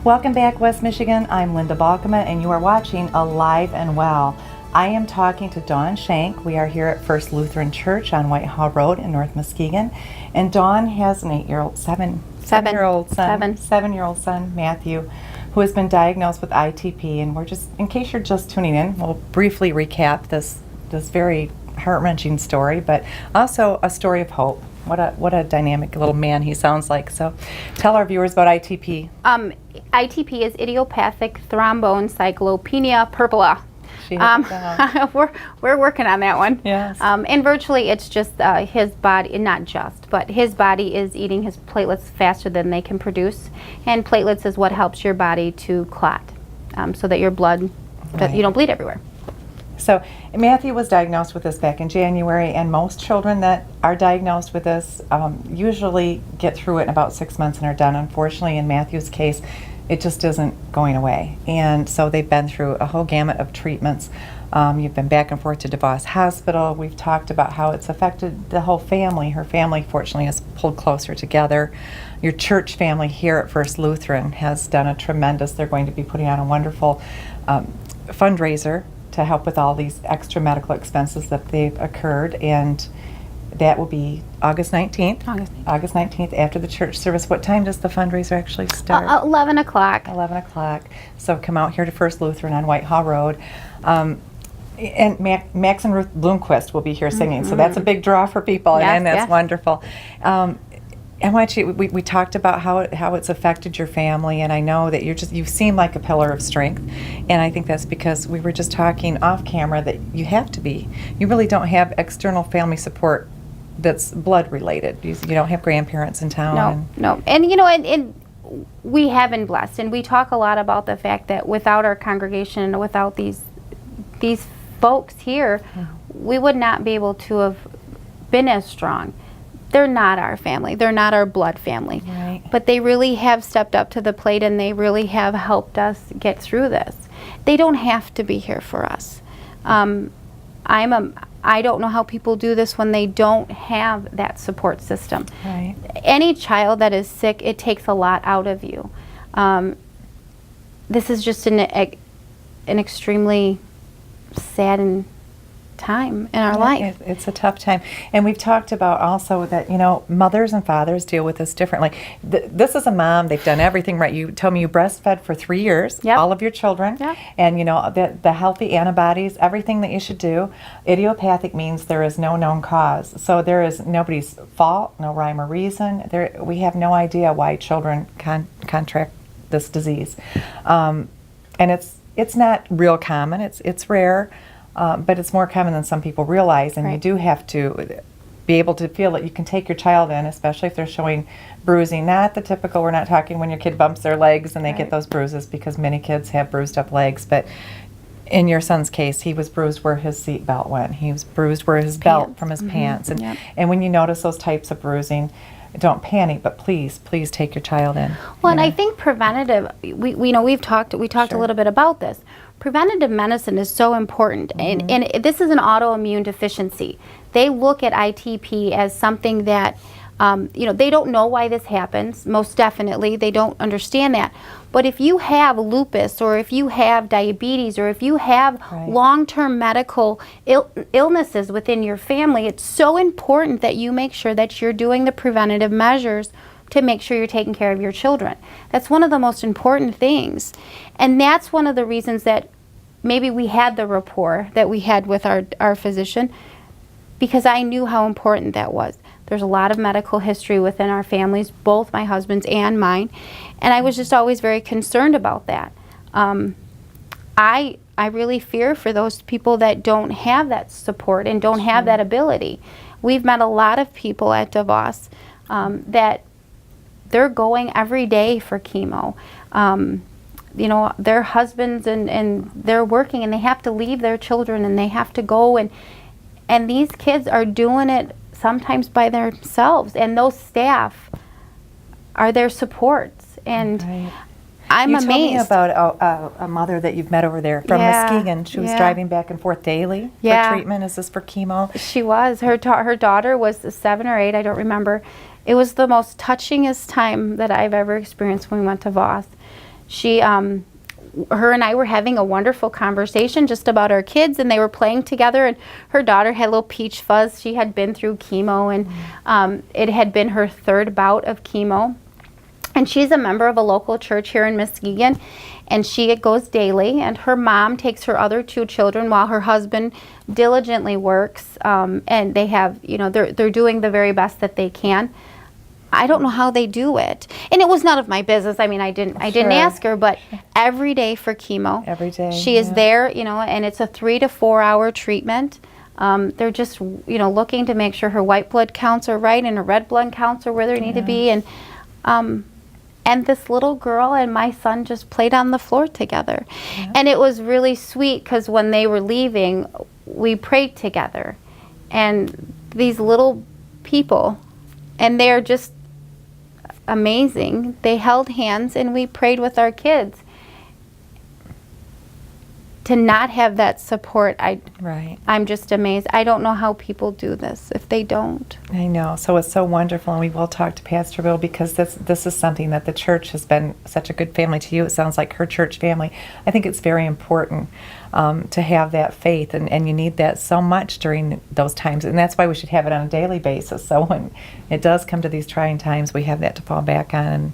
Welcome back, West Michigan. I'm Lynda Balkema, and you are watching Alive and Well. I am talking to Dawn Shank. We are here at First Lutheran Church on Whitehall Road in North Muskegon, and Dawn has an seven-year-old son, Matthew, who has been diagnosed with ITP. And we're just, in case you're just tuning in, we'll briefly recap this very heart-wrenching story, but also a story of hope. What a dynamic little man he sounds like. So tell our viewers about ITP. ITP is idiopathic thrombocytopenia purpura. We're working on that one. Yes. And virtually it's just his body, not just, but his body is eating his platelets faster than they can produce. And platelets is what helps your body to clot, so that your blood, that you don't bleed everywhere. So Matthew was diagnosed with this back in January, and most children that are diagnosed with this usually get through it in about 6 months and are done. Unfortunately, in Matthew's case, it just isn't going away. And so they've been through a whole gamut of treatments. You've been back and forth to DeVos Hospital. We've talked about how it's affected the whole family. Her family, fortunately, has pulled closer together. Your church family here at First Lutheran has done a tremendous, they're going to be putting on a wonderful fundraiser to help with all these extra medical expenses that they've occurred, and that will be August 19th. August 19th after the church service. What time does the fundraiser actually start? 11 o'clock. 11 o'clock. So come out here to First Lutheran on Whitehall Road. And Max and Ruth Bloomquist will be here singing, so that's a big draw for people, and that's wonderful. I want you. We talked about how it's affected your family, and I know that you seem like a pillar of strength, and I think that's because we were just talking off camera that you have to be. You really don't have external family support that's blood related. You don't have grandparents in town. No. And you know, and we have been blessed, and we talk a lot about the fact that without our congregation, without these folks here, we would not be able to have been as strong. They're not our family. They're not our blood family. Right. But they really have stepped up to the plate, and they really have helped us get through this. They don't have to be here for us. I don't know how people do this when they don't have that support system. Right. Any child that is sick, it takes a lot out of you. This is just an extremely saddened time in our life. It's a tough time, and we've talked about also that mothers and fathers deal with this differently. This is a mom. They've done everything right. You told me you breastfed for 3 years, all of your children, and the healthy antibodies, everything that you should do. Idiopathic means there is no known cause, so there is nobody's fault, no rhyme or reason. We have no idea why children contract this disease, and it's not real common. It's rare. But it's more common than some people realize, and you do have to be able to feel that you can take your child in, especially if they're showing bruising. Not the typical, we're not talking when your kid bumps their legs and they get those bruises, because many kids have bruised up legs. But in your son's case, he was bruised where his seat belt went. He was bruised where his belt from his pants. And when you notice those types of bruising, don't panic, but please take your child in. Well, and I think preventative, we talked a little bit about this. Preventative medicine is so important, and this is an autoimmune deficiency. They look at ITP as something that, they don't know why this happens, most definitely. They don't understand that. But if you have lupus, or if you have diabetes, or if you have long-term medical illnesses within your family, it's so important that you make sure that you're doing the preventative measures to make sure you're taking care of your children. That's one of the most important things. And that's one of the reasons that maybe we had the rapport that we had with our physician, because I knew how important that was. There's a lot of medical history within our families, both my husband's and mine, and I was just always very concerned about that. I really fear for those people that don't have that support and don't have that ability. We've met a lot of people at DeVos that they're going every day for chemo. Their husbands and they're working, and they have to leave their children, and they have to go, and these kids are doing it sometimes by themselves, and those staff are their supports. And I'm amazed. You told me about a mother that you've met over there from Muskegon. She was driving back and forth daily for treatment. Is this for chemo? She was. Her daughter was 7 or 8, I don't remember. It was the most touchingest time that I've ever experienced when we went to Voss. her and I were having a wonderful conversation just about our kids, and they were playing together, and her daughter had a little peach fuzz. She had been through chemo, and it had been her third bout of chemo. And she's a member of a local church here in Muskegon, and she goes daily, and her mom takes her other 2 children while her husband diligently works, and they have, they're doing the very best that they can. I don't know how they do it. And it was none of my business. I mean, I didn't ask her, but every day for chemo. Every day. She is there, and it's a 3 to 4 hour treatment. They're just, looking to make sure her white blood counts are right and her red blood counts are where they need to be. And this little girl and my son just played on the floor together. Yeah. And it was really sweet because when they were leaving, we prayed together. And these little people, and they're just amazing. They held hands and we prayed with our kids. To not have that support, I'm just amazed. I don't know how people do this if they don't. I know. So it's so wonderful, and we will talk to Pastor Bill because this is something that the church has been such a good family to you. It sounds like her church family. I think it's very important to have that faith, and you need that so much during those times, and that's why we should have it on a daily basis. So when it does come to these trying times, we have that to fall back on,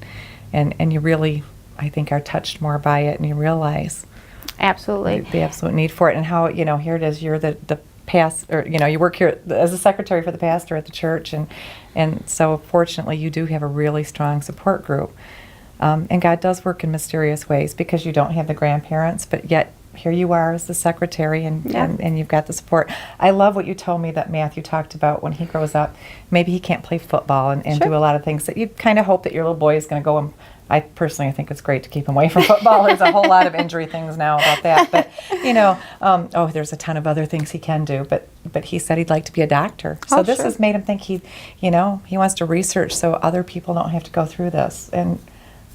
and you really, I think, are touched more by it, and you realize absolutely the absolute need for it, and how here it is. You're the pastor, you work here as a secretary for the pastor at the church, and so fortunately you do have a really strong support group, and God does work in mysterious ways because you don't have the grandparents, but yet here you are as the secretary, and you've got the support. I love what you told me that Matthew talked about when he grows up. Maybe he can't play football and Sure. do a lot of things that you kind of hope that your little boy is going to go and I personally think it's great to keep him away from football. There's a whole lot of injury things now about that. But, there's a ton of other things he can do. But he said he'd like to be a doctor. So this sure. has made him think he wants to research so other people don't have to go through this. And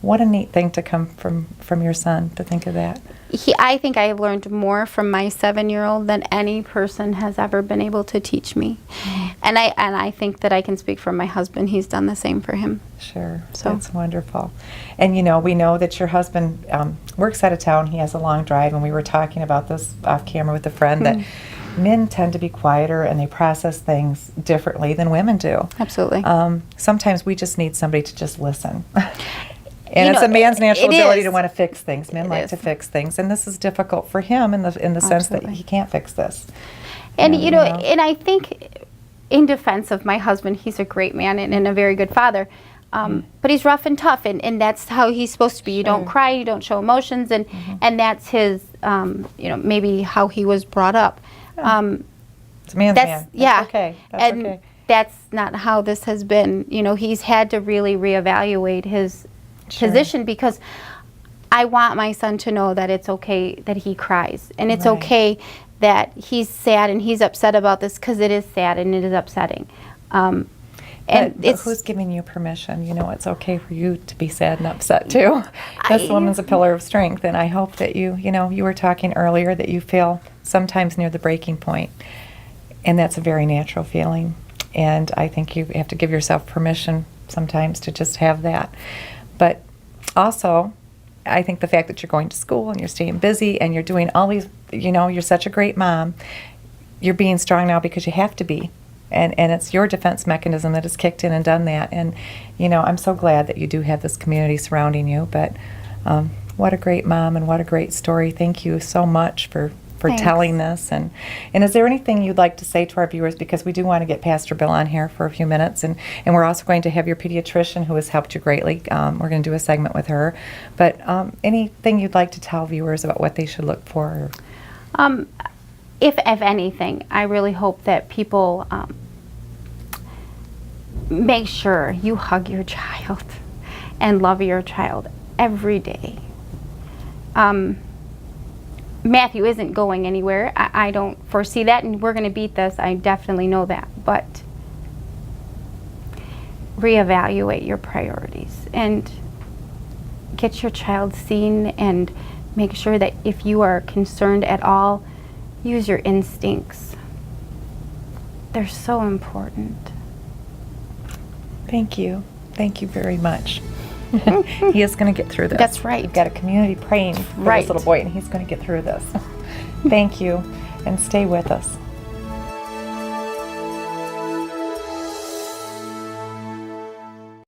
what a neat thing to come from your son to think of that. I think I have learned more from my 7-year-old than any person has ever been able to teach me. Mm-hmm. And I think that I can speak for my husband. He's done the same for him. Sure. So that's wonderful. And we know that your husband works out of town. He has a long drive, and we were talking about this off camera with a friend that men tend to be quieter and they process things differently than women do. Absolutely. Sometimes we just need somebody to just listen. And it's a man's natural ability to want to fix things. Men like to fix things, and this is difficult for him in the sense that he can't fix this. And and I think, in defense of my husband, he's a great man and a very good father. But he's rough and tough, and that's how he's supposed to be. You don't cry, you don't show emotions, and that's his, maybe how he was brought up. It's a man's man. That's okay. That's okay. That's not how this has been. He's had to really reevaluate his position, because I want my son to know that it's okay that he cries, and it's okay that he's sad and he's upset about this, because it is sad and it is upsetting. But who's giving you permission? It's okay for you to be sad and upset too. This woman's a pillar of strength, and I hope that you were talking earlier that you feel sometimes near the breaking point, and that's a very natural feeling. And I think you have to give yourself permission sometimes to just have that. But also, I think the fact that you're going to school and you're staying busy and you're doing all these, you're such a great mom. You're being strong now because you have to be. And it's your defense mechanism that has kicked in and done that. And, I'm so glad that you do have this community surrounding you. But what a great mom and what a great story. Thank you so much for telling this. And is there anything you'd like to say to our viewers? Because we do want to get Pastor Bill on here for a few minutes. And we're also going to have your pediatrician, who has helped you greatly. We're going to do a segment with her. But anything you'd like to tell viewers about what they should look for? If anything, I really hope that people make sure you hug your child and love your child every day. Matthew isn't going anywhere. I don't foresee that, and we're going to beat this. I definitely know that. But reevaluate your priorities and get your child seen, and make sure that if you are concerned at all, use your instincts. They're so important. Thank you. Thank you very much. He is going to get through this. That's right. We've got a community praying for Right. this little boy, and he's going to get through this. Thank you, and stay with us.